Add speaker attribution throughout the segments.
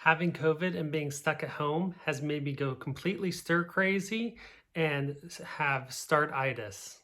Speaker 1: Having COVID and being stuck at home has made me go completely stir crazy and have startitis.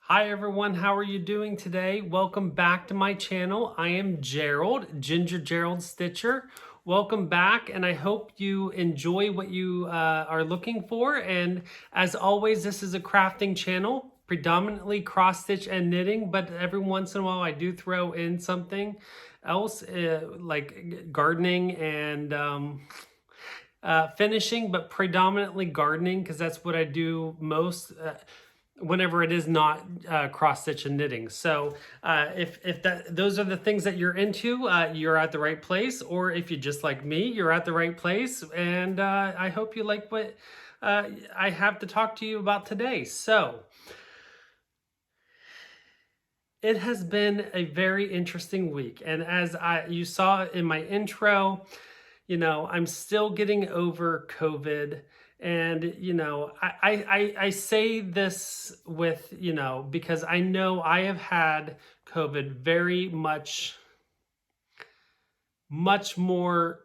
Speaker 1: Hi everyone, how are you doing today? Welcome back to my channel. I am Gerald, Ginger Gerald Stitcher. Welcome back, and I hope you enjoy what you are looking for. And as always, this is a crafting channel, predominantly cross stitch and knitting, but every once in a while I do throw in something else like gardening and finishing, but predominantly gardening because that's what I do most. Whenever it is not cross stitch and knitting. So if those are the things that you're into, you're at the right place. Or if you just like me, you're at the right place. And I hope you like what I have to talk to you about today. So it has been a very interesting week. And as you saw in my intro, you know, I'm still getting over COVID. And, you know, I say this with, you know, because I know I have had COVID very much more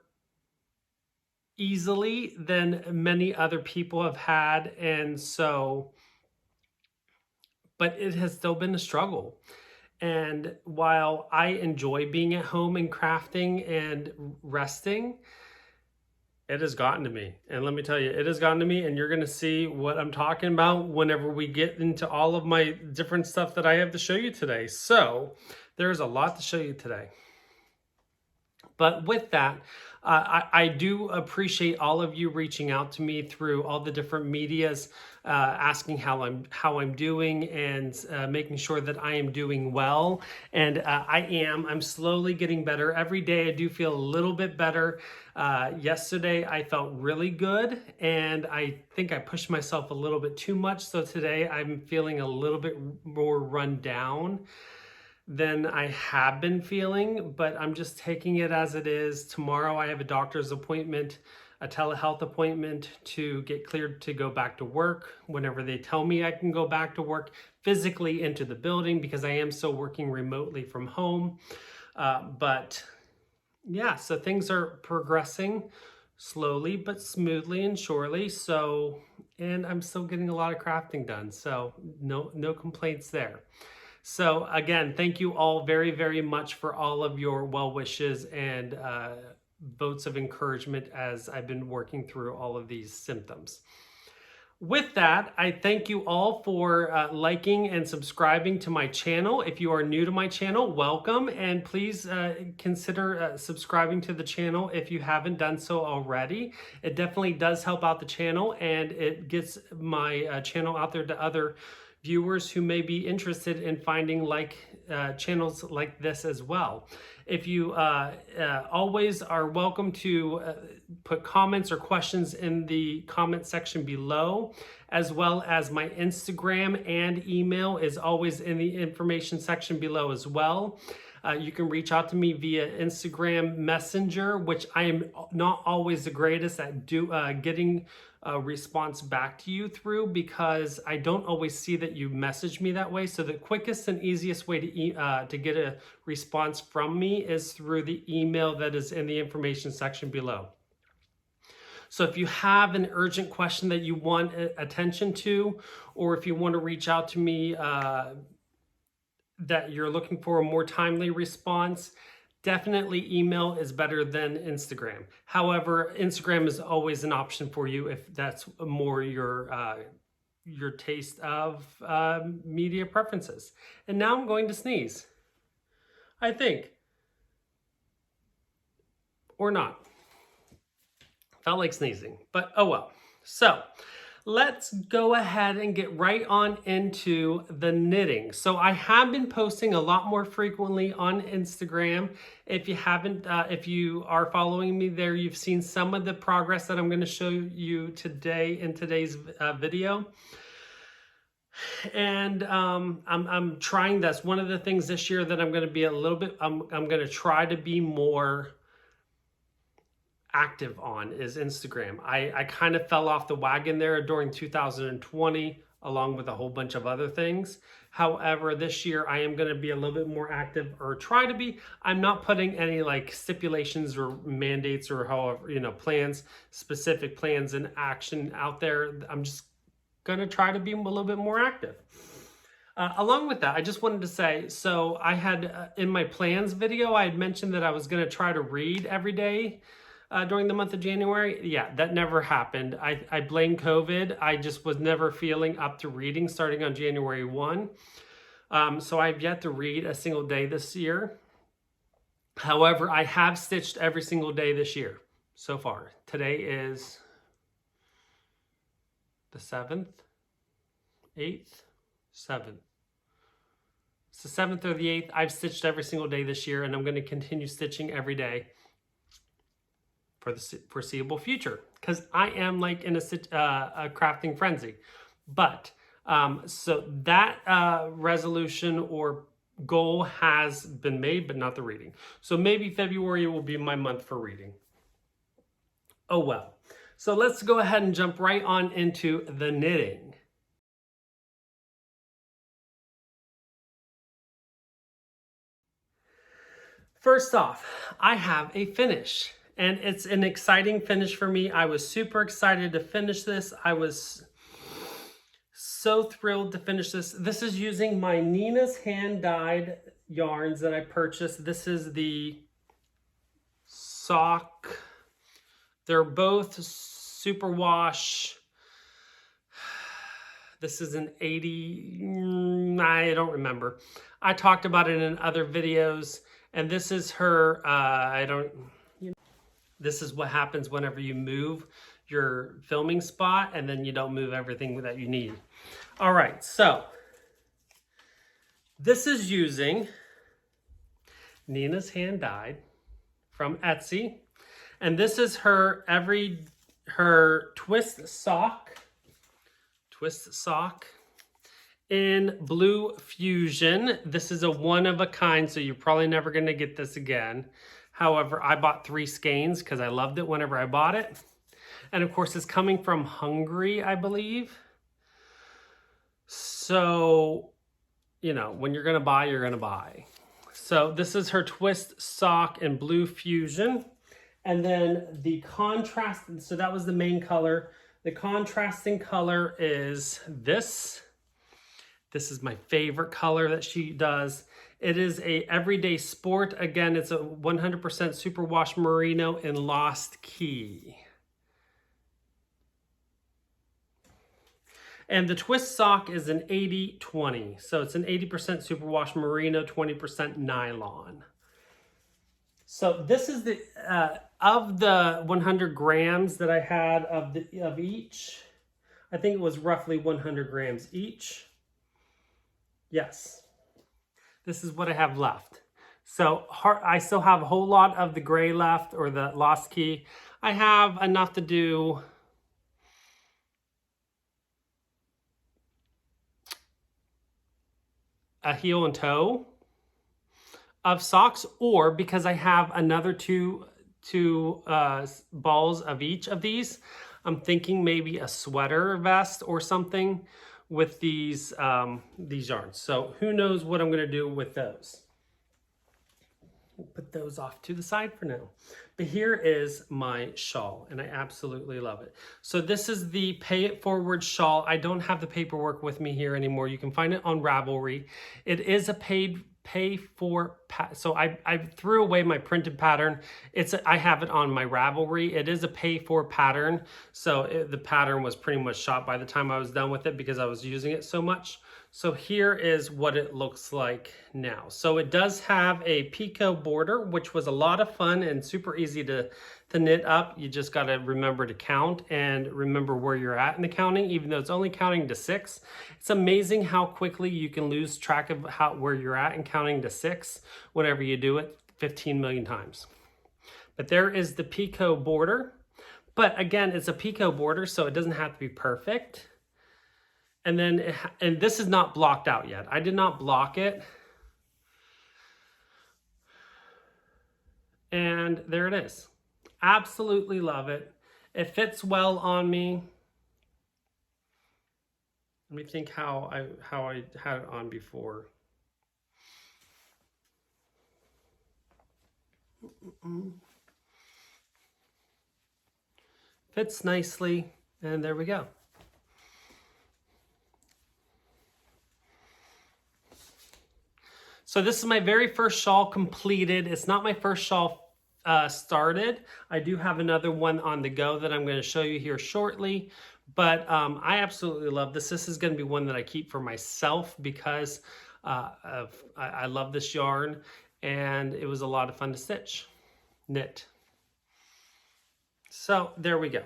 Speaker 1: easily than many other people have had. And so, but it has still been a struggle. And while I enjoy being at home and crafting and resting, it has gotten to me. And let me tell you, it has gotten to me, and you're going to see what I'm talking about whenever we get into all of my different stuff that I have to show you today. So there's a lot to show you today. But with that, I do appreciate all of you reaching out to me through all the different medias, asking how I'm doing and making sure that I am doing well. And I'm slowly getting better. Every day I do feel a little bit better. Yesterday I felt really good, and I think I pushed myself a little bit too much. So today I'm feeling a little bit more run down than I have been feeling, but I'm just taking it as it is. Tomorrow I have a doctor's appointment, a telehealth appointment to get cleared to go back to work whenever they tell me I can go back to work physically into the building, because I am still working remotely from home. But yeah, so things are progressing slowly but smoothly and surely. So, and I'm still getting a lot of crafting done. So no complaints there. So again, thank you all very, very much for all of your well wishes and votes of encouragement as I've been working through all of these symptoms. With that, I thank you all for liking and subscribing to my channel. If you are new to my channel, welcome, and please consider subscribing to the channel if you haven't done so already. It definitely does help out the channel, and it gets my channel out there to other viewers who may be interested in finding channels like this as well. If you always are welcome to put comments or questions in the comment section below, as well as my Instagram and email is always in the information section below as well. You can reach out to me via Instagram Messenger, which I am not always the greatest at getting a response back to you through, because I don't always see that you message me that way. So the quickest and easiest way to get a response from me is through the email that is in the information section below. So if you have an urgent question that you want attention to, or if you want to reach out to me that you're looking for a more timely response, Definitely email is better than Instagram. However, Instagram is always an option for you if that's more your taste of media preferences. And now I'm going to sneeze, I think. Or not. Felt like sneezing, but oh well. So let's go ahead and get right on into the knitting. So I have been posting a lot more frequently on Instagram. If you haven't, if you are following me there, you've seen some of the progress that I'm going to show you today in today's video. And I'm trying, that's one of the things this year that I'm going to be a little bit, I'm going to try to be more active on is Instagram. I kind of fell off the wagon there during 2020 along with a whole bunch of other things. However, this year I am going to be a little bit more active, or try to be. I'm not putting any like stipulations or mandates or however, you know, plans, specific plans in action out there. I'm just going to try to be a little bit more active. Along with that, I just wanted to say, so I had in my plans video, I had mentioned that I was going to try to read every day during the month of January. Yeah, that never happened. I blame COVID. I just was never feeling up to reading starting on January 1. So I've yet to read a single day this year. However, I have stitched every single day this year so far. Today is the 7th, 8th, 7th. It's the 7th or the 8th. I've stitched every single day this year, and I'm going to continue stitching every day for the foreseeable future, because I am like in a crafting frenzy. But so that resolution or goal has been made, but not the reading. So maybe February will be my month for reading. Oh well. So let's go ahead and jump right on into the knitting. First off, I have a finish. And it's an exciting finish for me. I was super excited to finish this. I was so thrilled to finish this. This is using my Nina's hand-dyed yarns that I purchased. This is the sock. They're both superwash. This is an 80, I don't remember. I talked about it in other videos. And this is her, this is what happens whenever you move your filming spot and then you don't move everything that you need. All right, so this is using Nina's Hand Dyed from Etsy. And this is her twist sock in Blue Fusion. This is a one of a kind, so you're probably never gonna get this again. However, I bought 3 skeins because I loved it whenever I bought it. And of course, it's coming from Hungary, I believe. So, you know, when you're gonna buy, you're gonna buy. So this is her twist sock in Blue Fusion. And then the contrast, so that was the main color. The contrasting color is this. This is my favorite color that she does. It is a everyday sport. Again, it's a 100% superwash merino in Lost Key. And the twist sock is an 80-20. So it's an 80% superwash merino, 20% nylon. So this is the, of the 100 grams that I had of each, I think it was roughly 100 grams each. Yes. This is what I have left. So I still have a whole lot of the gray left, or the Lost Key. I have enough to do a heel and toe of socks, or because I have another two balls of each of these, I'm thinking maybe a sweater vest or something with these yarns. So who knows what I'm gonna do with those. We'll put those off to the side for now. But here is my shawl, and I absolutely love it. So this is the Pay It Forward shawl. I don't have the paperwork with me here anymore. You can find it on Ravelry. It is a paid so I threw away my printed pattern. I have it on my Ravelry. It is a pay for pattern. So the pattern was pretty much shot by the time I was done with it because I was using it so much. So here is what it looks like now. So it does have a Picot border, which was a lot of fun and super easy to knit up. You just got to remember to count and remember where you're at in the counting, even though it's only counting to 6. It's amazing how quickly you can lose track of where you're at in counting to 6 whenever you do it 15 million times. But there is the Picot border. But again, it's a Picot border, so it doesn't have to be perfect. And then, and this is not blocked out yet. I did not block it. And there it is. Absolutely love it. It fits well on me. Let me think how I had it on before. Fits nicely, and there we go. So this is my very first shawl completed. It's not my first shawl started. I do have another one on the go that I'm going to show you here shortly. But I absolutely love this. This is going to be one that I keep for myself because I love this yarn. And it was a lot of fun to knit. So there we go.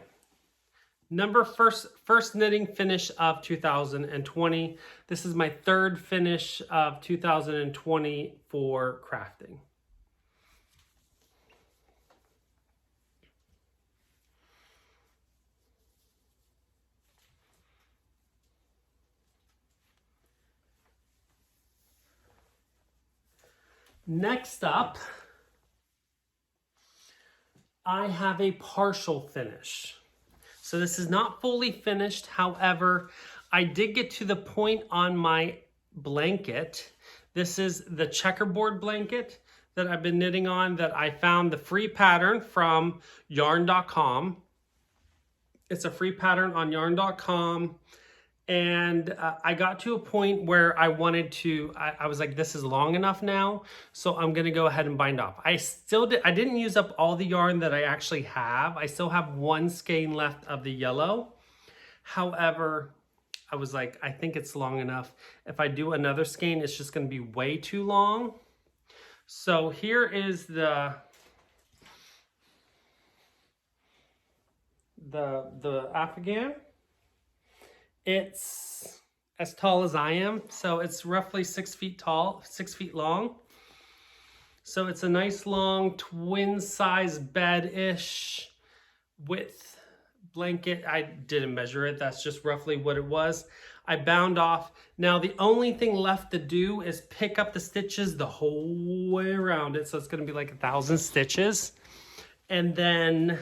Speaker 1: First knitting finish of 2020. This is my third finish of 2020 for crafting. Next up, I have a partial finish. So this is not fully finished. However, I did get to the point on my blanket. This is the checkerboard blanket that I've been knitting on that I found the free pattern from yarn.com. It's a free pattern on yarn.com. And I got to a point where I wanted to, I was like, this is long enough now, so I'm gonna go ahead and bind off. I didn't use up all the yarn that I actually have. I still have one skein left of the yellow. However, I was like, I think it's long enough. If I do another skein, it's just gonna be way too long. So here is the afghan. It's as tall as I am, so it's roughly 6 feet tall, 6 feet long. So it's a nice long twin size bed-ish width blanket. I didn't measure it, that's just roughly what it was. I bound off. Now the only thing left to do is pick up the stitches the whole way around it, so it's gonna be like 1,000 stitches. And then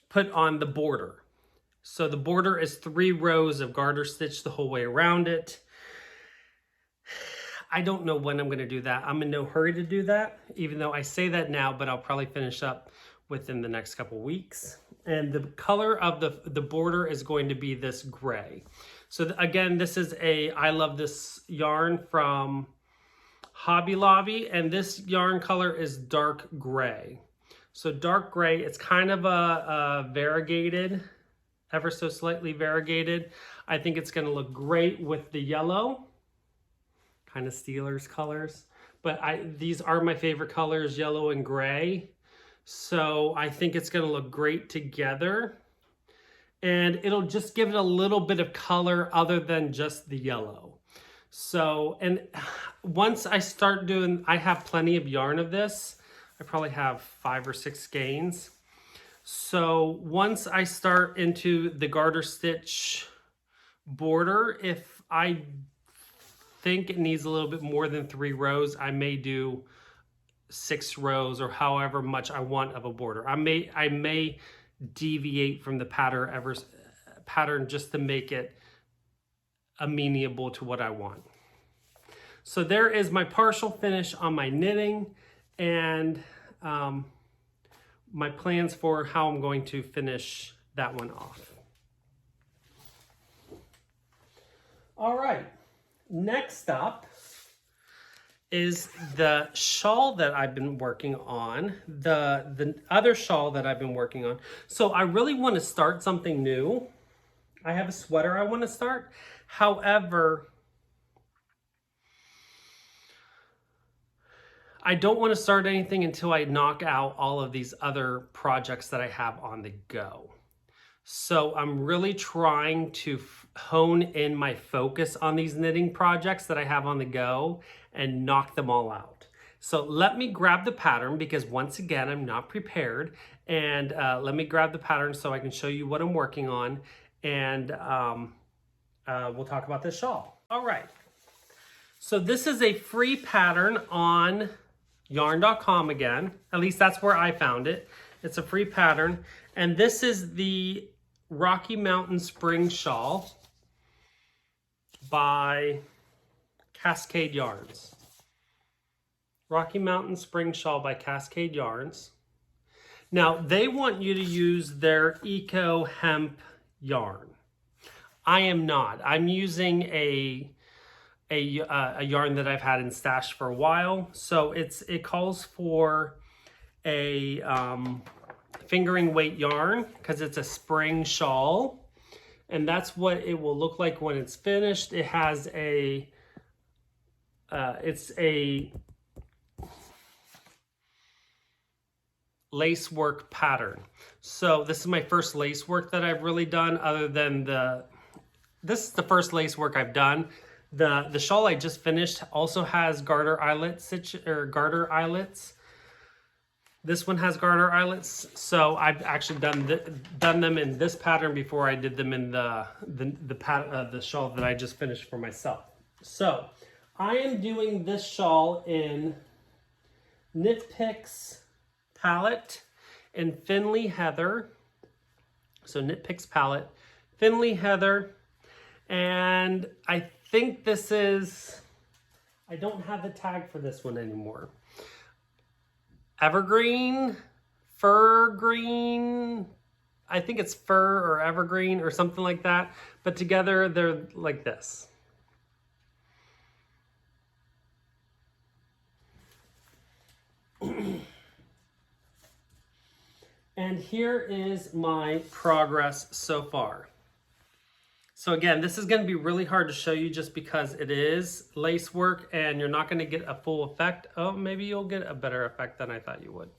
Speaker 1: put on the border. So the border is 3 rows of garter stitch the whole way around it. I don't know when I'm going to do that. I'm in no hurry to do that, even though I say that now, but I'll probably finish up within the next couple weeks. And the color of the border is going to be this gray. So again, this is I love this yarn from Hobby Lobby, and this yarn color is dark gray. So dark gray, it's kind of a variegated, ever so slightly variegated. I think it's going to look great with the yellow, kind of Steelers colors. But these are my favorite colors, yellow and gray. So I think it's going to look great together. And it'll just give it a little bit of color other than just the yellow. So, and once I start doing, I have plenty of yarn of this. I probably have 5 or 6 skeins. So once I start into the garter stitch border, if I think it needs a little bit more than 3 rows, I may do 6 rows or however much I want of a border. I may deviate from the pattern just to make it amenable to what I want. So there is my partial finish on my knitting and my plans for how I'm going to finish that one off. All right, next up, is the shawl that I've been working on, the other shawl that I've been working on. So I really want to start something new. I have a sweater I want to start. However, I don't want to start anything until I knock out all of these other projects that I have on the go. So I'm really trying to hone in my focus on these knitting projects that I have on the go and knock them all out. So let me grab the pattern, because once again, I'm not prepared. And let me grab the pattern so I can show you what I'm working on. And we'll talk about this shawl. All right. So this is a free pattern on yarn.com again. At least that's where I found it. It's a free pattern. And this is the Rocky Mountain Spring Shawl by Cascade Yarns. Rocky Mountain Spring Shawl by Cascade Yarns. Now, they want you to use their Eco Hemp yarn. I am not. I'm using a yarn that I've had in stash for a while. So it calls for a fingering weight yarn, because it's a spring shawl, and that's what it will look like when it's finished. It has it's a lace work pattern. So this is my first lace work that I've really done, other than this is the first lace work I've done. The shawl I just finished also has garter eyelets, garter eyelets. This one has garter eyelets, so I've actually done them in this pattern before I did them in the shawl that I just finished for myself. So I am doing this shawl in Knit Picks palette in Finley Heather. So Knit Picks palette, Finley Heather, and I think this is, I don't have the tag for this one anymore. Evergreen, fir green, I think it's fir or evergreen or something like that, but together they're like this. And here is my progress so far. So again, this is going to be really hard to show you just because it is lace work and you're not going to get a full effect. Oh, maybe you'll get a better effect than I thought you would.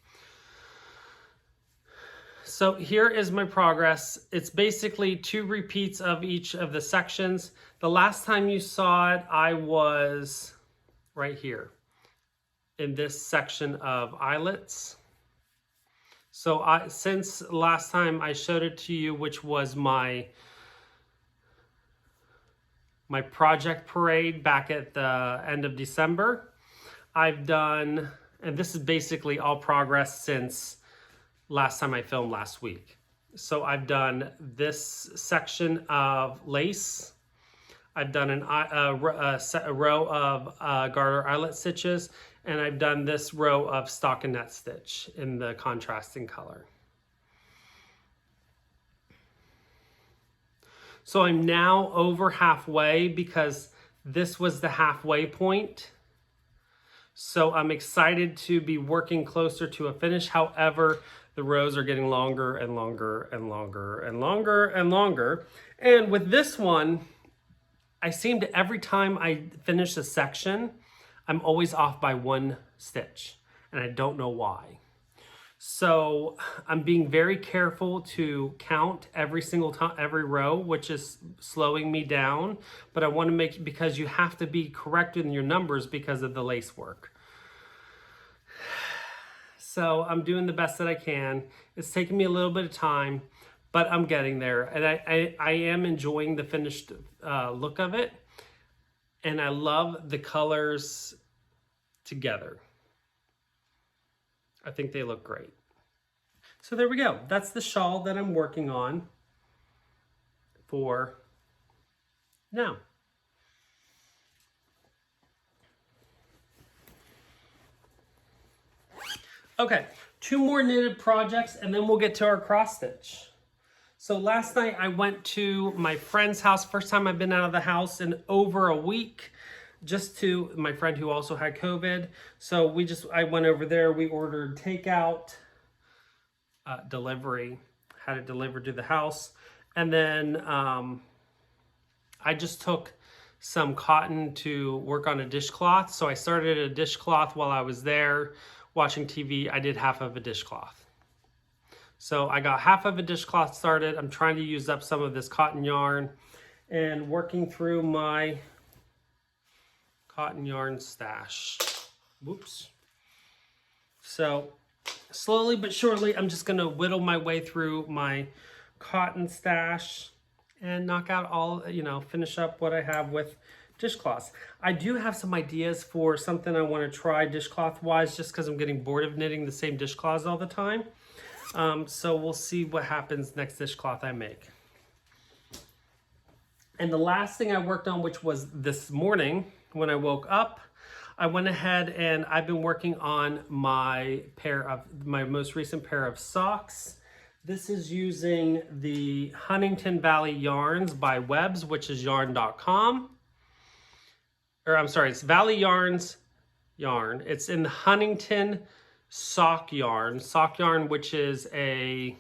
Speaker 1: So here is my progress. It's basically 2 repeats of each of the sections. The last time you saw it, I was right here in this section of eyelets. So since last time I showed it to you, which was my project parade back at the end of December, I've done, and this is basically all progress since last time I filmed last week. So I've done this section of lace. I've done a row of garter eyelet stitches, and I've done this row of stockinette stitch in the contrasting color. So I'm now over halfway because this was the halfway point. So I'm excited to be working closer to a finish. However, the rows are getting longer and longer and longer and longer and longer. And with this one, I seem to, every time I finish a section, I'm always off by 1 stitch, and I don't know why. So I'm being very careful to count every single time, every row, which is slowing me down. But I want to make, because you have to be correct in your numbers because of the lace work. So I'm doing the best that I can. It's taking me a little bit of time, but I'm getting there. And I am enjoying the finished look of it. And I love the colors together. I think they look great. So there we go. That's the shawl that I'm working on for now. Okay, 2 more knitted projects and then we'll get to our cross stitch. So last night I went to my friend's house. First time I've been out of the house in over a week. just to my friend who also had COVID. So I went over there, we ordered takeout, delivery, had it delivered to the house. And then I just took some cotton to work on a dishcloth. So I started a dishcloth while I was there watching TV. I did half of a dishcloth. So I got half of a dishcloth started. I'm trying to use up some of this cotton yarn and working through my cotton yarn stash. Whoops. So slowly but surely, I'm just gonna whittle my way through my cotton stash and knock out all, finish up what I have with dishcloths. I do have some ideas for something I want to try dishcloth wise, just because I'm getting bored of knitting the same dishcloths all the time. So we'll see what happens next dishcloth I make. And the last thing I worked on, which was this morning when I woke up, I went ahead and I've been working on my most recent pair of socks. This is using the Huntington Valley Yarns by Webbs, which is yarn.com. Or I'm sorry, it's Valley Yarns yarn. It's in the Huntington sock yarn, which is a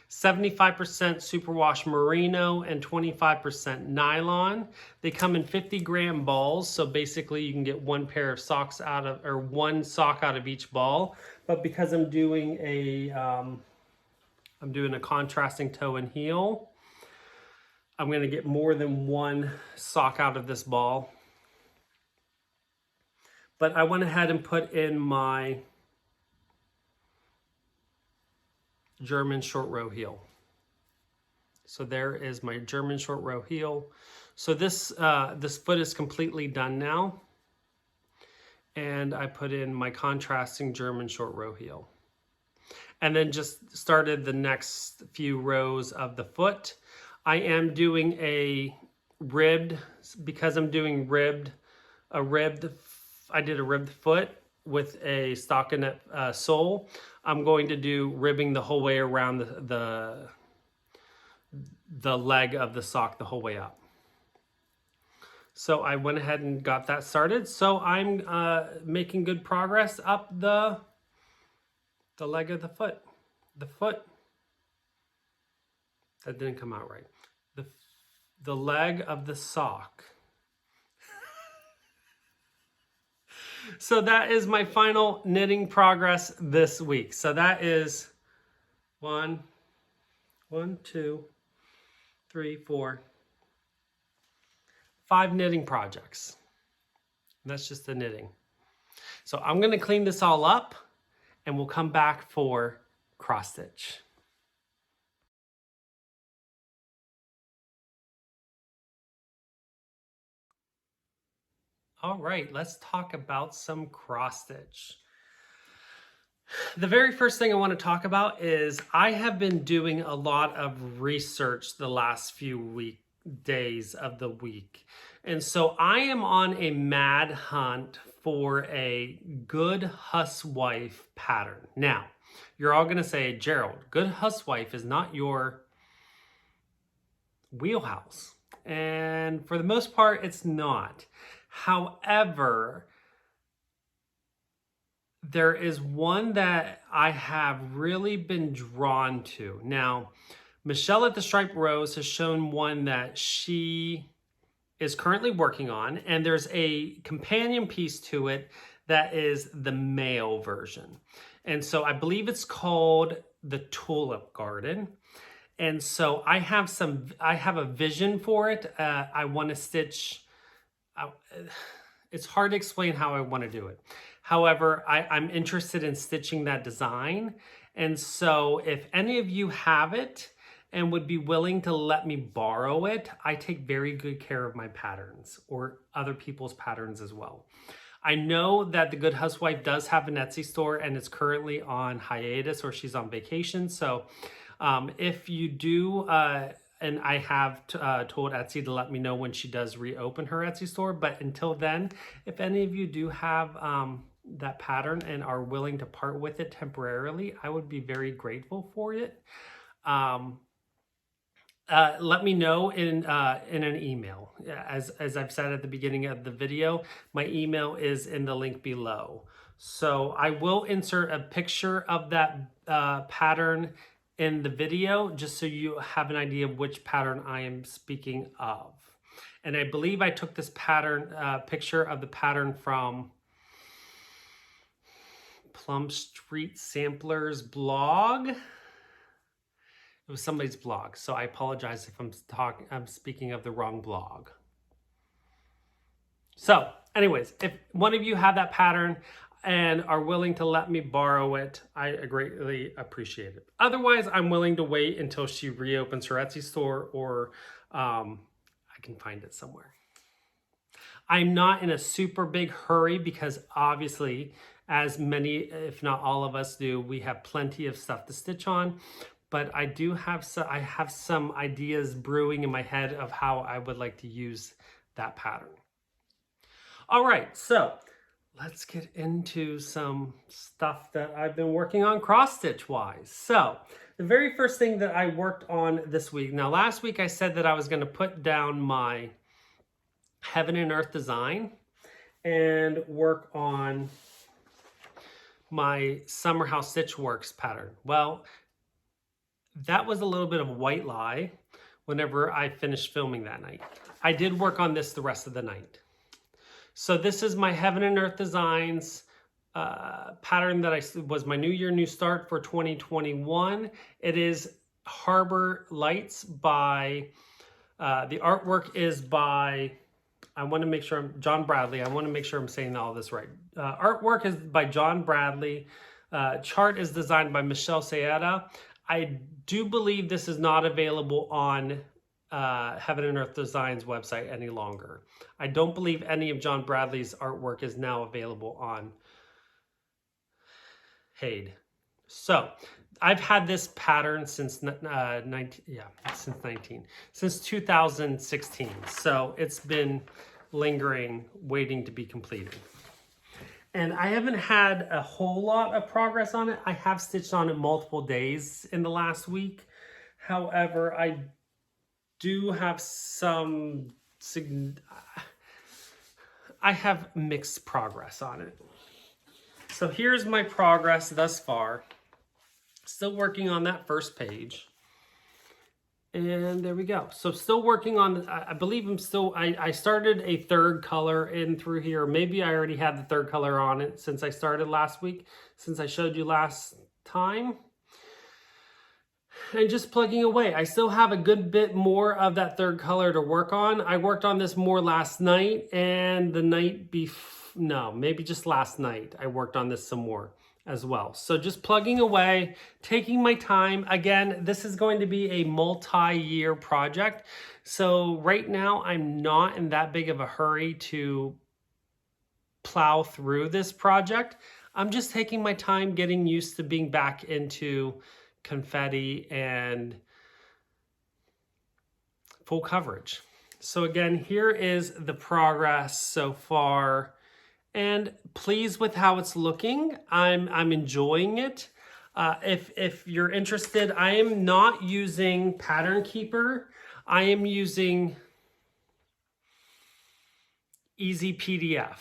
Speaker 1: 75% superwash merino and 25% nylon. They come in 50-gram balls, so basically you can get one pair of socks one sock out of each ball. But because I'm doing a contrasting toe and heel, I'm going to get more than one sock out of this ball. But I went ahead and put in my German short row heel. So there is my German short row heel. So this foot is completely done now. And I put in my contrasting German short row heel. And then just started the next few rows of the foot. I am doing a ribbed, because I'm doing I did a ribbed foot with a stockinette sole. I'm going to do ribbing the whole way around the leg of the sock the whole way up. So I went ahead and got that started. So I'm making good progress up the leg of the foot. That didn't come out right. The leg of the sock. So that is my final knitting progress this week. So that is 1, 2, 3, 4, 5 knitting projects. And that's just the knitting. So I'm going to clean this all up and we'll come back for cross stitch. All right, let's talk about some cross stitch. The very first thing I want to talk about is I have been doing a lot of research the last few days of the week. And so I am on a mad hunt for a good housewife pattern. Now, you're all going to say, Gerald, good housewife is not your wheelhouse. And for the most part, it's not. However, there is one that I have really been drawn to. Now, Michelle at the Striped Rose has shown one that she is currently working on, and there's a companion piece to it that is the male version. And so I believe it's called the Tulip Garden. And so I have a vision for it. I want to stitch. It's hard to explain how I want to do it. However, I'm interested in stitching that design. And so if any of you have it and would be willing to let me borrow it, I take very good care of my patterns or other people's patterns as well. I know that the Good Housewife does have an Etsy store and it's currently on hiatus or she's on vacation. So if you do, and I have told Etsy to let me know when she does reopen her Etsy store. But until then, if any of you do have that pattern and are willing to part with it temporarily, I would be very grateful for it. let me know in an email. As I've said at the beginning of the video, my email is in the link below. So I will insert a picture of that pattern in the video, just so you have an idea of which pattern I am speaking of. And I believe I took this pattern picture of the pattern from Plum Street Samplers blog. It was somebody's blog, so I apologize if I'm speaking of the wrong blog. So anyways, if one of you have that pattern and are willing to let me borrow it, I greatly appreciate it. Otherwise, I'm willing to wait until she reopens her Etsy store, or I can find it somewhere. I'm not in a super big hurry because obviously, as many, if not all of us do, we have plenty of stuff to stitch on. But I do have some ideas brewing in my head of how I would like to use that pattern. All right, so let's get into some stuff that I've been working on cross-stitch wise. So the very first thing that I worked on this week, now last week I said that I was going to put down my Heaven and Earth design and work on my Summer House Stitch Works pattern. Well, that was a little bit of a white lie whenever I finished filming that night. I did work on this the rest of the night. So this is my Heaven and Earth Designs pattern that was my New Year, New Start for 2021. It is Harbor Lights by, the artwork is by, I want to make sure John Bradley. I want to make sure I'm saying all this right. Artwork is by John Bradley. Chart is designed by Michelle Sayeda. I do believe this is not available on Heaven and Earth Designs website any longer. I don't believe any of John Bradley's artwork is now available on Hade. So I've had this pattern since 2016. So it's been lingering, waiting to be completed. And I haven't had a whole lot of progress on it. I have stitched on it multiple days in the last week. However, I do have I have mixed progress on it. So here's my progress thus far. Still working on that first page. And there we go. So still working on, I believe I started a third color in through here. Maybe I already had the third color on it since I started last week, since I showed you last time. And just plugging away. I still have a good bit more of that third color to work on. I worked on this more last night and the night before, no, maybe just last night I worked on this some more as well. So just plugging away, taking my time. Again, this is going to be a multi-year project. So right now I'm not in that big of a hurry to plow through this project. I'm just taking my time getting used to being back into confetti and full coverage. So again, here is the progress so far. And pleased with how it's looking. I'm enjoying it. If you're interested, I am not using Pattern Keeper. I am using Easy PDF.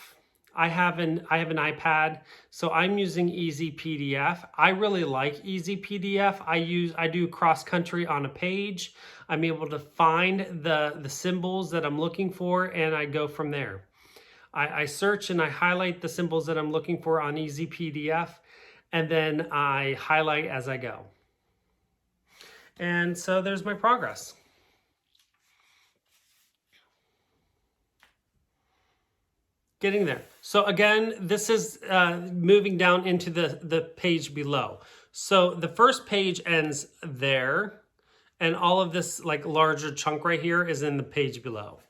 Speaker 1: I have an iPad, so I'm using Easy PDF. I really like Easy PDF. I do cross country on a page. I'm able to find the symbols that I'm looking for, and I go from there. I search and I highlight the symbols that I'm looking for on Easy PDF, and then I highlight as I go. And so there's my progress. Getting there. So again, this is moving down into the page below. So the first page ends there, and all of this like larger chunk right here is in the page below.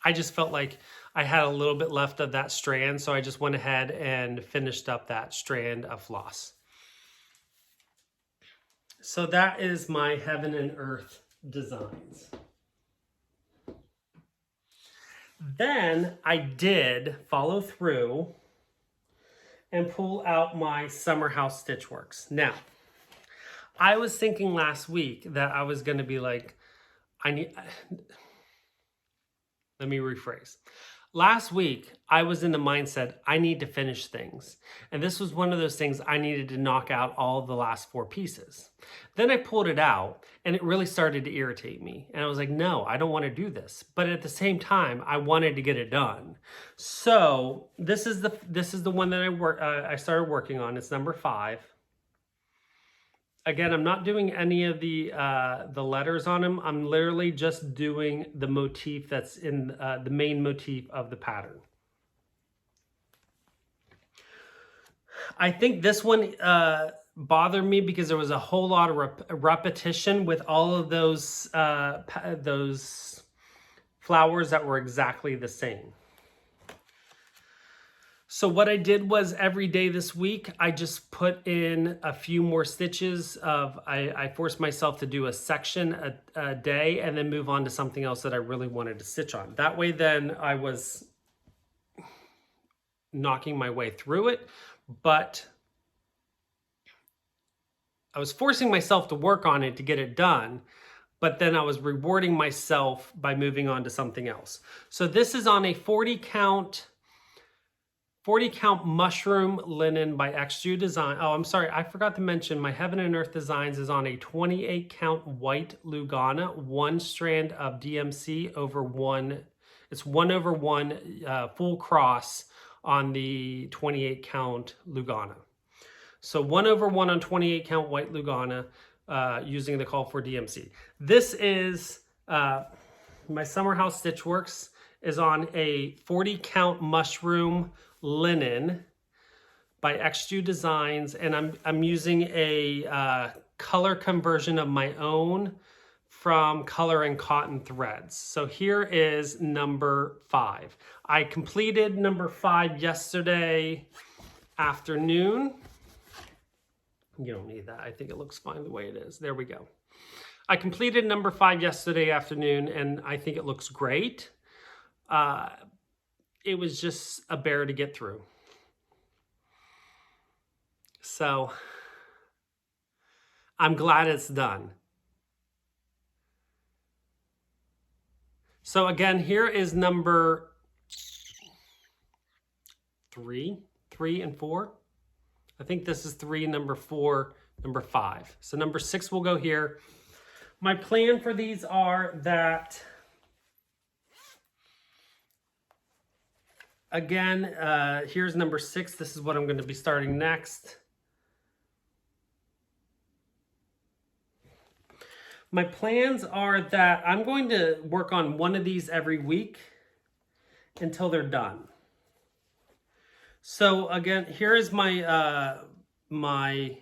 Speaker 1: I just felt like I had a little bit left of that strand, so I just went ahead and finished up that strand of floss. So that is my Heaven and Earth designs. Then I did follow through and pull out my Summer House Stitch Works. Now, I was thinking last week that I was going to be like, let me rephrase. Last week, I was in the mindset, I need to finish things. And this was one of those things I needed to knock out all the last 4 pieces. Then I pulled it out and it really started to irritate me. And I was like, no, I don't want to do this. But at the same time, I wanted to get it done. So this is the one that I started working on. It's number 5. Again, I'm not doing any of the letters on them. I'm literally just doing the motif that's in the main motif of the pattern. I think this one bothered me because there was a whole lot of repetition with all of those flowers that were exactly the same. So what I did was every day this week, I just put in a few more stitches of, I forced myself to do a section a day and then move on to something else that I really wanted to stitch on. That way then I was knocking my way through it, but I was forcing myself to work on it to get it done, but then I was rewarding myself by moving on to something else. So this is on a 40 count mushroom linen by XU Design. Oh, I'm sorry, I forgot to mention my Heaven and Earth Designs is on a 28 count white Lugana, 1 strand of DMC over 1. It's 1/1 full cross on the 28 count Lugana. So 1/1 on 28 count white Lugana using the call for DMC. This is my Summer House Stitchworks is on a 40 count mushroom linen by XU Designs, and I'm using a color conversion of my own from color and cotton threads. So here is number 5. I completed number 5 yesterday afternoon. You don't need that. I think it looks fine the way it is. There we go. I completed number 5 yesterday afternoon, and I think it looks great. It was just a bear to get through. So I'm glad it's done. So again, here is number 3 and 4. I think this is 3, number 4, number 5. So number 6 will go here. My plan for these are that, again, here's number 6. This is what I'm going to be starting next. My plans are that I'm going to work on one of these every week until they're done. So again, here is my my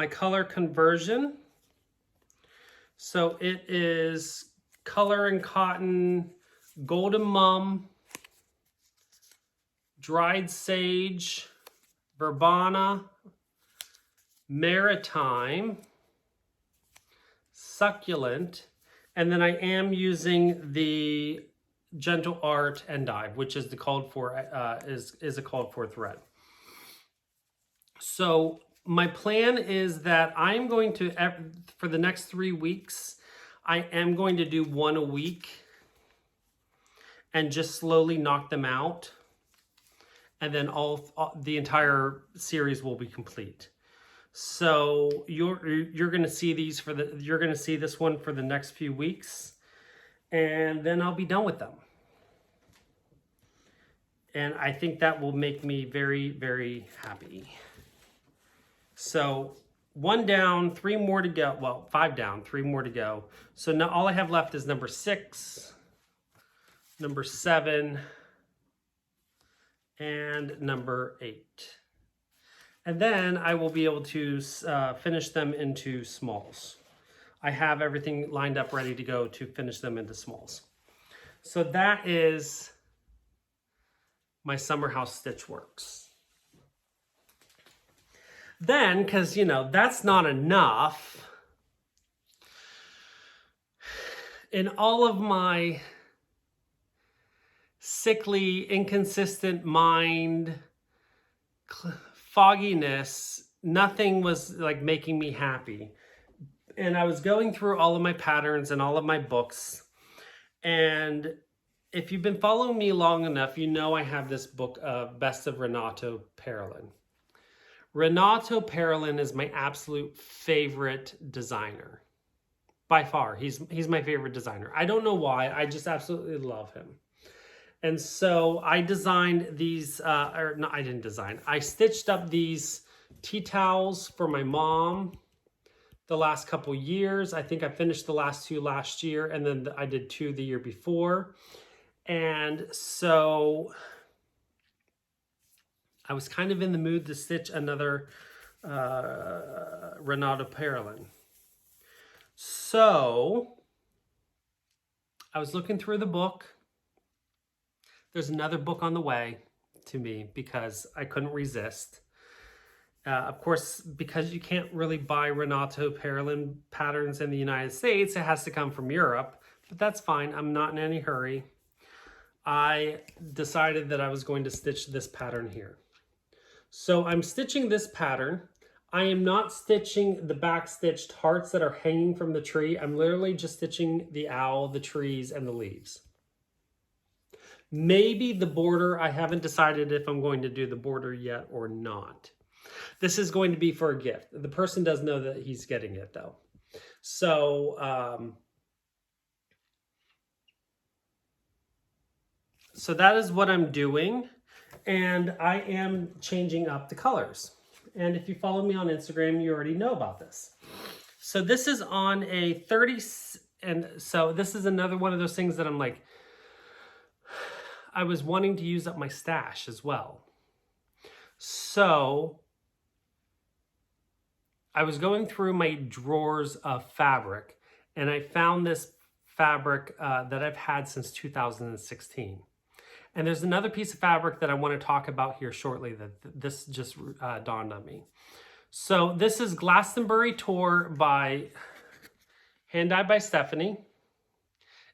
Speaker 1: color conversion. So it is color and cotton, golden mum, dried sage, verbena, maritime, succulent, and then I am using the gentle art endive, which is the called for is a called for thread. So my plan is that I'm going to, for the next 3 weeks, I am going to do one a week and just slowly knock them out, and then the entire series will be complete. So you're going to see these you're going to see this one for the next few weeks, and then I'll be done with them. And I think that will make me very, very happy. So 1 down, 3 more to go. Well, 5 down, 3 more to go. So now all I have left is number 6, number 7, and number 8. And then I will be able to finish them into smalls. I have everything lined up ready to go to finish them into smalls. So that is my Summer House Stitchworks. Then, because, you know, that's not enough, in all of my sickly, inconsistent mind, fogginess, nothing was like making me happy. And I was going through all of my patterns and all of my books. And if you've been following me long enough, you know I have this book, Best of Renato Perelin. Renato Perelin is my absolute favorite designer. By far, he's my favorite designer. I don't know why, I just absolutely love him. And so I designed these, or no, I didn't design. I stitched up these tea towels for my mom the last couple years. I think I finished the last 2 last year, and then I did 2 the year before. And so I was kind of in the mood to stitch another Renato Perelin. So I was looking through the book. There's another book on the way to me because I couldn't resist. Of course, because you can't really buy Renato Perelin patterns in the United States, it has to come from Europe, but that's fine. I'm not in any hurry. I decided that I was going to stitch this pattern here. So I'm stitching this pattern. I am not stitching the back stitched hearts that are hanging from the tree. I'm literally just stitching the owl, the trees, and the leaves. Maybe the border, I haven't decided if I'm going to do the border yet or not. This is going to be for a gift. The person does know that he's getting it though. So, so that is what I'm doing. And I am changing up the colors. And if you follow me on Instagram, you already know about this. So this is on a 30, and so this is another one of those things that I'm like, I was wanting to use up my stash as well. So I was going through my drawers of fabric, and I found this fabric that I've had since 2016. And there's another piece of fabric that I want to talk about here shortly that this just dawned on me. So this is Glastonbury Tour by Hand Dyed by Stephanie.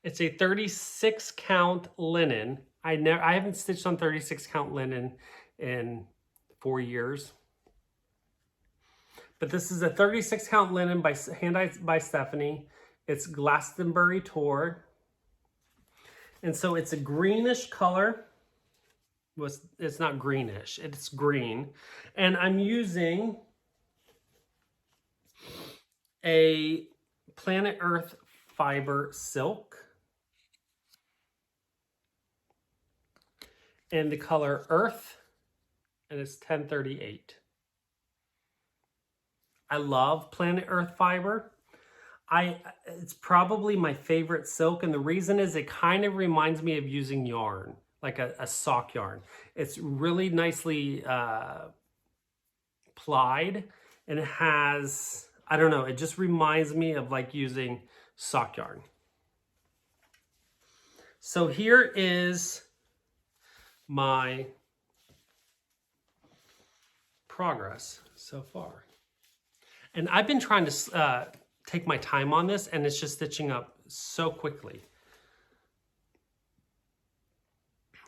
Speaker 1: It's a 36 count linen. I haven't stitched on 36 count linen in 4 years. But this is a 36 count linen by Hand Dyed by Stephanie. It's Glastonbury Tour. And so it's a greenish color. It's not greenish, it's green. And I'm using a Planet Earth fiber silk. And the color Earth, and it's 1038. I love Planet Earth fiber. It's probably my favorite silk, and the reason is it kind of reminds me of using yarn, like a sock yarn. It's really nicely plied, and it has, I don't know, it just reminds me of like using sock yarn. So here is my progress so far. And I've been trying to take my time on this, and it's just stitching up so quickly.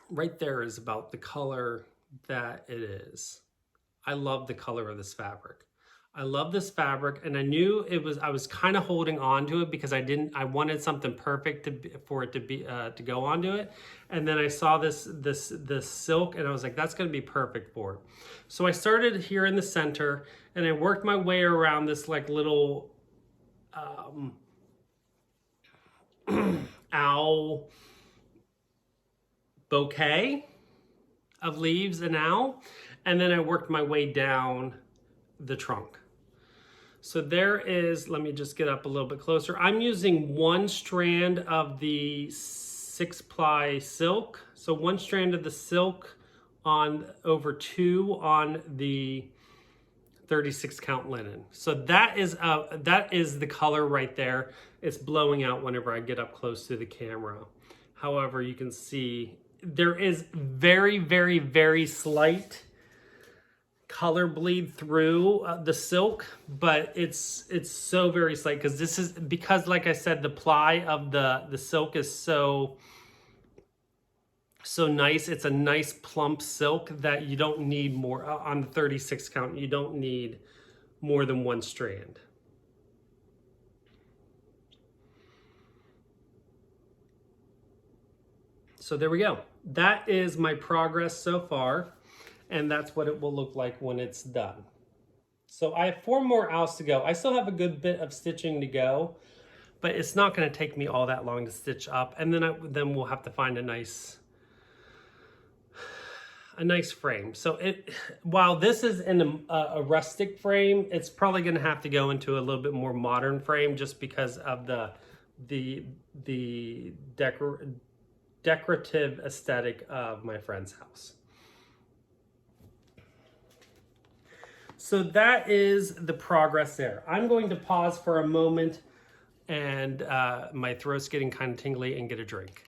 Speaker 1: Right there is about the color that it is. I love the color of this fabric. I love this fabric, and I knew it was, I was kind of holding on to it because I wanted something perfect for it to be, to go onto it. And then I saw this silk, and I was like, that's going to be perfect for it. So I started here in the center, and I worked my way around this like little owl bouquet of leaves and owl, and then I worked my way down the trunk. So there is, let me just get up a little bit closer. I'm using 1 strand of the 6-ply silk. So 1 strand of the silk on over 2 on the 36 count linen. So that is the color right there. It's blowing out whenever I get up close to the camera. However, you can see there is very, very, very slight color bleed through the silk, but it's so very slight because like I said, the ply of the silk is so so nice. It's a nice plump silk that you don't need more on the 36 count. You don't need more than one strand. So there we go. That is my progress so far, and that's what it will look like when it's done. So I have 4 more hours to go. I still have a good bit of stitching to go, but it's not going to take me all that long to stitch up, and then we'll have to find a nice frame. So while this is in a rustic frame, it's probably going to have to go into a little bit more modern frame just because of the decorative aesthetic of my friend's house. So that is the progress there. I'm going to pause for a moment, and my throat's getting kind of tingly, and get a drink.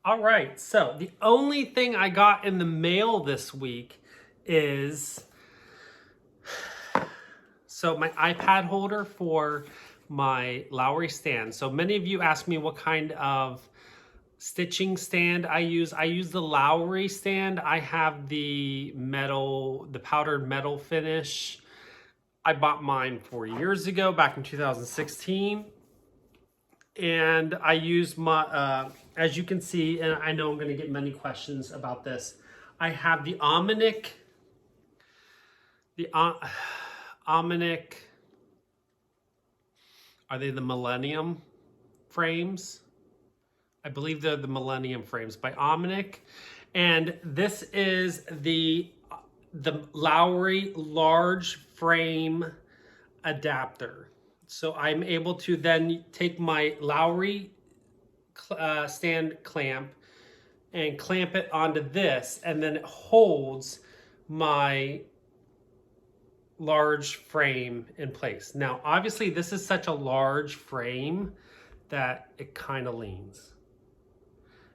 Speaker 1: All right, so the only thing I got in the mail this week is my iPad holder for my Lowry stand. So many of you asked me what kind of stitching stand I use. I use the Lowry stand. I have the powdered metal finish. I bought mine 4 years ago, back in 2016. And I use my, as you can see, and I know I'm going to get many questions about this, I have the Omnic, are they the Millennium frames? I believe they're the Millennium frames by Omnic. And this is the Lowry large frame adapter. So I'm able to then take my Lowry stand clamp and clamp it onto this, and then it holds my large frame in place. Now, obviously, this is such a large frame that it kind of leans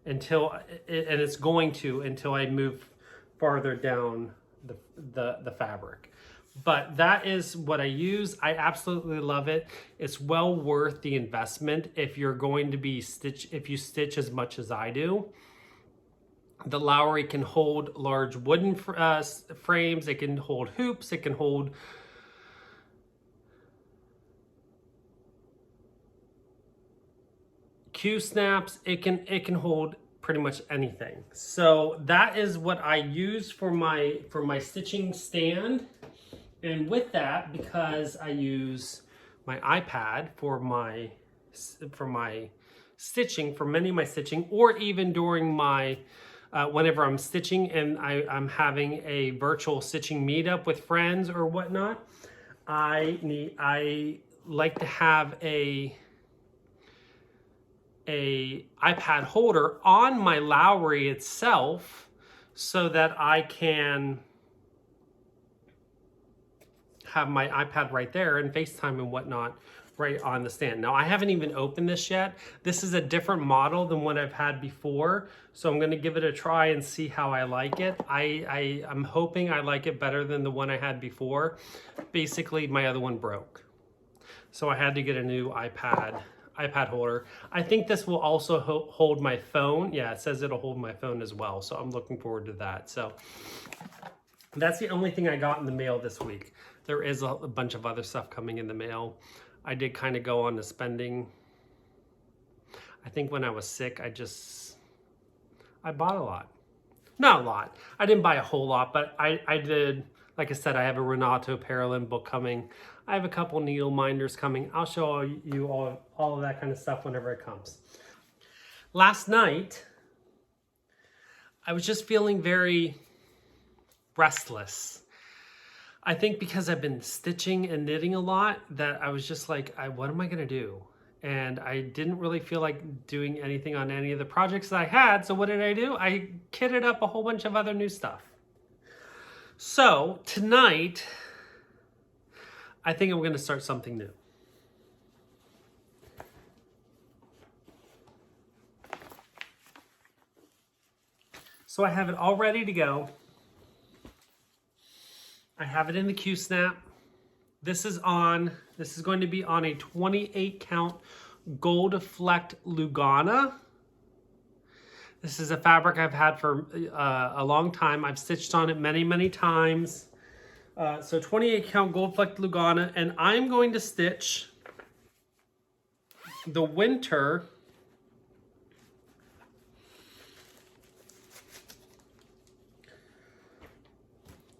Speaker 1: until I move farther down the fabric. But that is what I use. I absolutely love it. It's well worth the investment if you're going to be if you stitch as much as I do. The Lowry can hold large wooden frames. It can hold hoops. It can hold Q-snaps. It can hold pretty much anything. So that is what I use for my stitching stand. And with that, because I use my iPad for my stitching, for many of my stitching, or even during my whenever I'm stitching and I'm having a virtual stitching meetup with friends or whatnot, I like to have a iPad holder on my Lowry itself so that I can have my iPad right there and FaceTime and whatnot right on the stand. Now, I haven't even opened this yet. This is a different model than what I've had before, so I'm gonna give it a try and see how I like it. I'm hoping I like it better than the one I had before. Basically, my other one broke, so I had to get a new iPad holder. I think this will also hold my phone. Yeah, it says it'll hold my phone as well, so I'm looking forward to that. So that's the only thing I got in the mail this week. There is a bunch of other stuff coming in the mail. I did kind of go on to spending. I think when I was sick, I bought a lot. Not a lot. I didn't buy a whole lot, but I did. Like I said, I have a Renato Parolin book coming. I have a couple needle minders coming. I'll show you all of that kind of stuff whenever it comes. Last night, I was just feeling very restless. I think because I've been stitching and knitting a lot that I was just like, what am I gonna do? And I didn't really feel like doing anything on any of the projects that I had. So what did I do? I kitted up a whole bunch of other new stuff. So tonight, I think I'm gonna start something new. So I have it all ready to go. I have it in the Q-snap. This is going to be on a 28 count gold flecked Lugana. This is a fabric I've had for a long time. I've stitched on it many, many times. So 28 count gold flecked Lugana, and I'm going to stitch the winter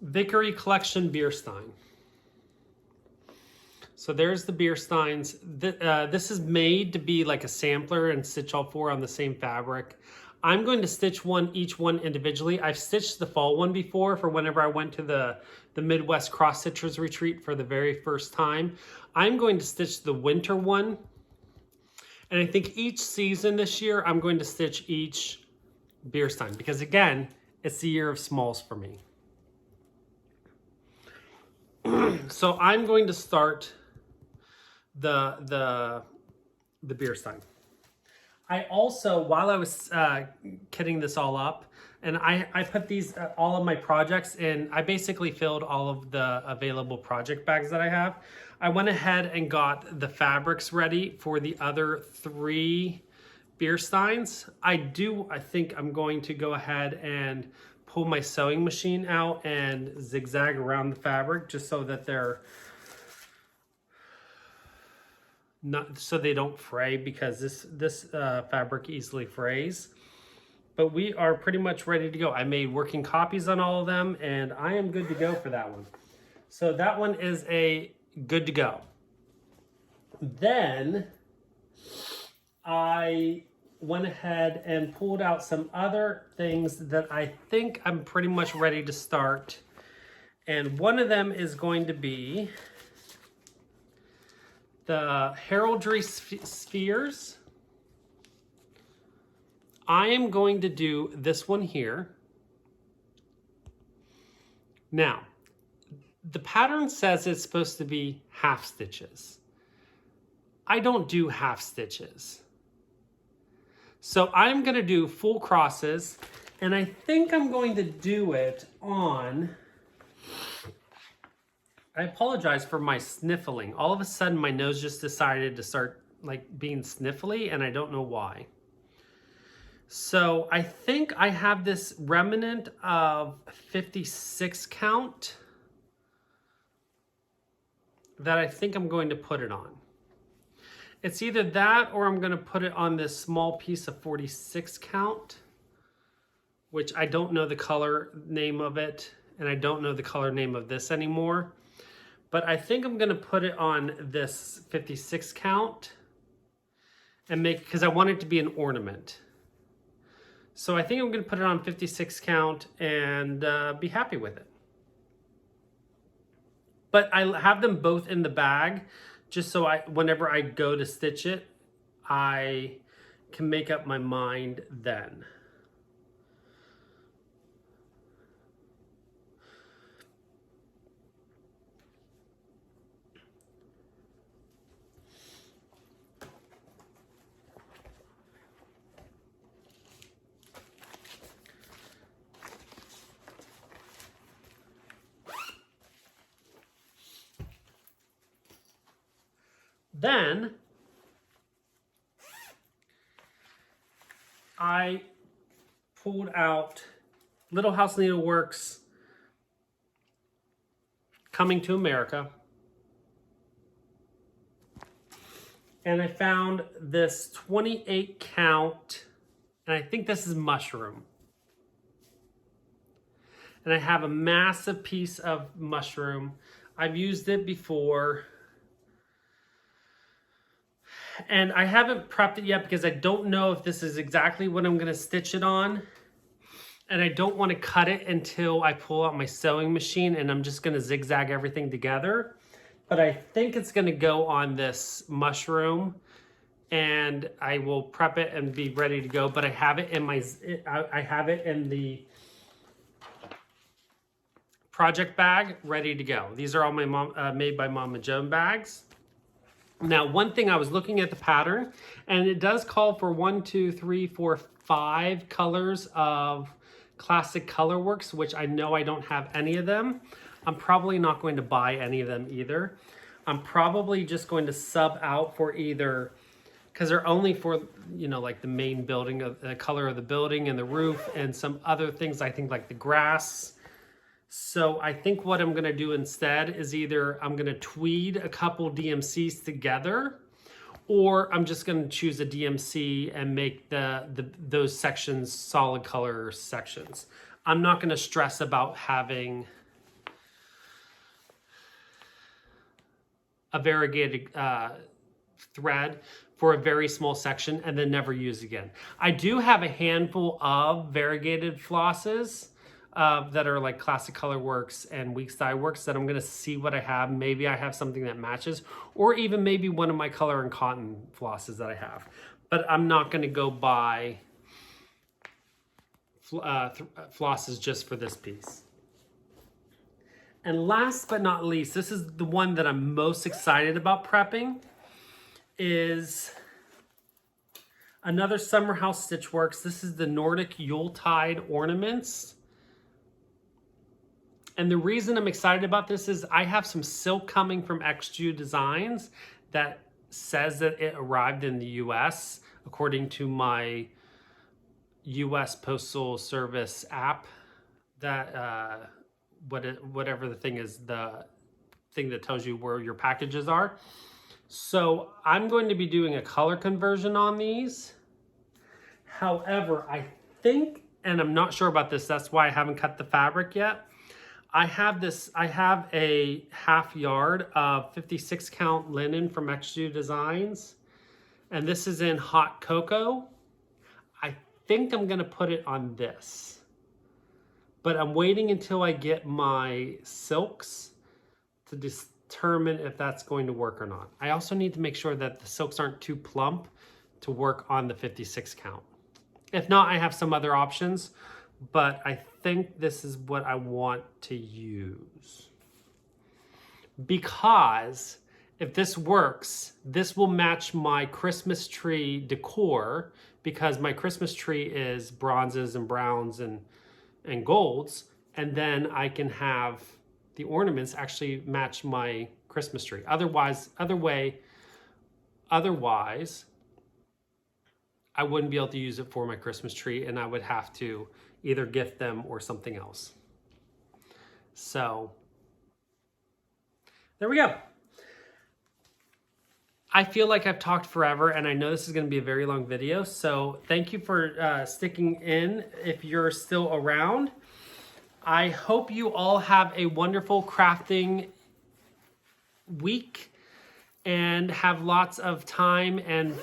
Speaker 1: Vickery Collection Bierstein. So there's the Biersteins. This is made to be like a sampler and stitch all four on the same fabric. I'm going to stitch each one individually. I've stitched the fall one before for whenever I went to the Midwest Cross Stitchers Retreat for the very first time. I'm going to stitch the winter one. And I think each season this year, I'm going to stitch each Bierstein because again, it's the year of smalls for me. So I'm going to start the Bierstein. I also, while I was kitting this all up, and I put these, all of my projects in, I basically filled all of the available project bags that I have. I went ahead and got the fabrics ready for the other 3 Biersteins. I think I'm going to go ahead and pull my sewing machine out and zigzag around the fabric just so that they're not, so they don't fray, because this fabric easily frays. But we are pretty much ready to go. I made working copies on all of them, and I am good to go for that one. So that one is a good to go. Then I went ahead and pulled out some other things that I think I'm pretty much ready to start. And one of them is going to be the heraldry spheres. I am going to do this one here. Now, the pattern says it's supposed to be half stitches. I don't do half stitches. So I'm going to do full crosses, and I think I'm going to do it on, I apologize for my sniffling. All of a sudden my nose just decided to start like being sniffly, and I don't know why. So I think I have this remnant of 56 count that I think I'm going to put it on. It's either that or I'm going to put it on this small piece of 46 count, which I don't know the color name of it, and I don't know the color name of this anymore. But I think I'm going to put it on this 56 count and make, because I want it to be an ornament. So I think I'm going to put it on 56 count and be happy with it. But I have them both in the bag just so whenever I go to stitch it, I can make up my mind then. Then I pulled out Little House Needleworks Coming to America. And I found this 28 count, and I think this is mushroom. And I have a massive piece of mushroom. I've used it before. And I haven't prepped it yet because I don't know if this is exactly what I'm going to stitch it on. And I don't want to cut it until I pull out my sewing machine, and I'm just going to zigzag everything together. But I think it's going to go on this mushroom, and I will prep it and be ready to go. But I have it in the project bag ready to go. These are all my made by Mama Joan bags. Now, one thing, I was looking at the pattern, and it does call for 5 colors of classic colorworks, which I know I don't have any of them. I'm probably not going to buy any of them either. I'm probably just going to sub out for either, because they're only for, you know, like the main building, of the color of the building and the roof and some other things, I think, like the grass. So I think what I'm gonna do instead is either I'm gonna tweed a couple DMCs together, or I'm just gonna choose a DMC and make those sections solid color sections. I'm not gonna stress about having a variegated thread for a very small section and then never use again. I do have a handful of variegated flosses that are like Classic Color Works and Weeks Dye Works that I'm gonna see what I have. Maybe I have something that matches, or even maybe one of my Color and Cotton flosses that I have. But I'm not gonna go buy flosses just for this piece. And last but not least, this is the one that I'm most excited about prepping, is another Summer House Stitchworks. This is the Nordic Yuletide Ornaments. And the reason I'm excited about this is I have some silk coming from XJU Designs that says that it arrived in the US, according to my US Postal Service app, that whatever the thing is, the thing that tells you where your packages are. So I'm going to be doing a color conversion on these. However, I think, and I'm not sure about this, that's why I haven't cut the fabric yet. I have a half yard of 56 count linen from XJU Designs, and this is in hot cocoa. I think I'm gonna put it on this, but I'm waiting until I get my silks to determine if that's going to work or not. I also need to make sure that the silks aren't too plump to work on the 56 count. If not, I have some other options, but I think this is what I want to use. Because if this works, this will match my Christmas tree decor, because my Christmas tree is bronzes and browns and golds, and then I can have the ornaments actually match my Christmas tree. Otherwise, I wouldn't be able to use it for my Christmas tree, and I would have to either gift them or something else. So there we go. I feel like I've talked forever, and I know this is going to be a very long video, so thank you for sticking in if you're still around. I hope you all have a wonderful crafting week and have lots of time and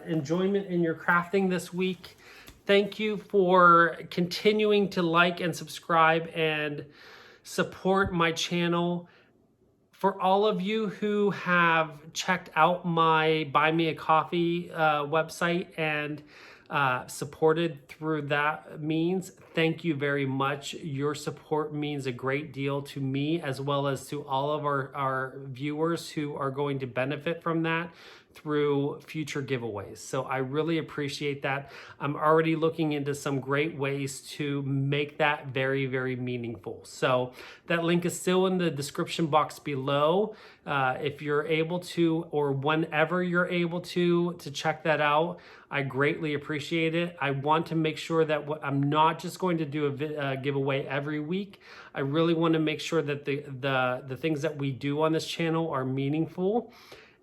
Speaker 1: enjoyment in your crafting this week. Thank you for continuing to like and subscribe and support my channel. For all of you who have checked out my Buy Me a Coffee website and supported through that means, thank you very much. Your support means a great deal to me, as well as to all of our viewers who are going to benefit from that through future giveaways. So I really appreciate that. I'm already looking into some great ways to make that very, very meaningful. So that link is still in the description box below. If you're able to, or whenever you're able to check that out, I greatly appreciate it. I want to make sure that I'm not just going to do a giveaway every week. I really want to make sure that the things that we do on this channel are meaningful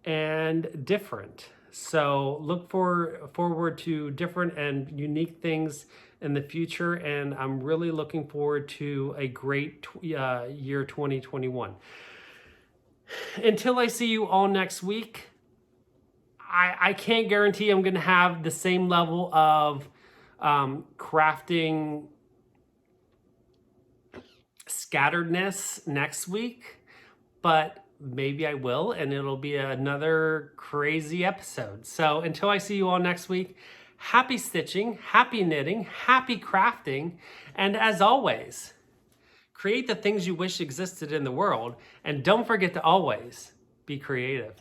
Speaker 1: and different. So look forward to different and unique things in the future, and I'm really looking forward to a great year 2021. Until I see you all next week, I can't guarantee I'm going to have the same level of crafting scatteredness next week, but maybe I will, and it'll be another crazy episode. So until I see you all next week, happy stitching, happy knitting, happy crafting, and as always, create the things you wish existed in the world, and don't forget to always be creative.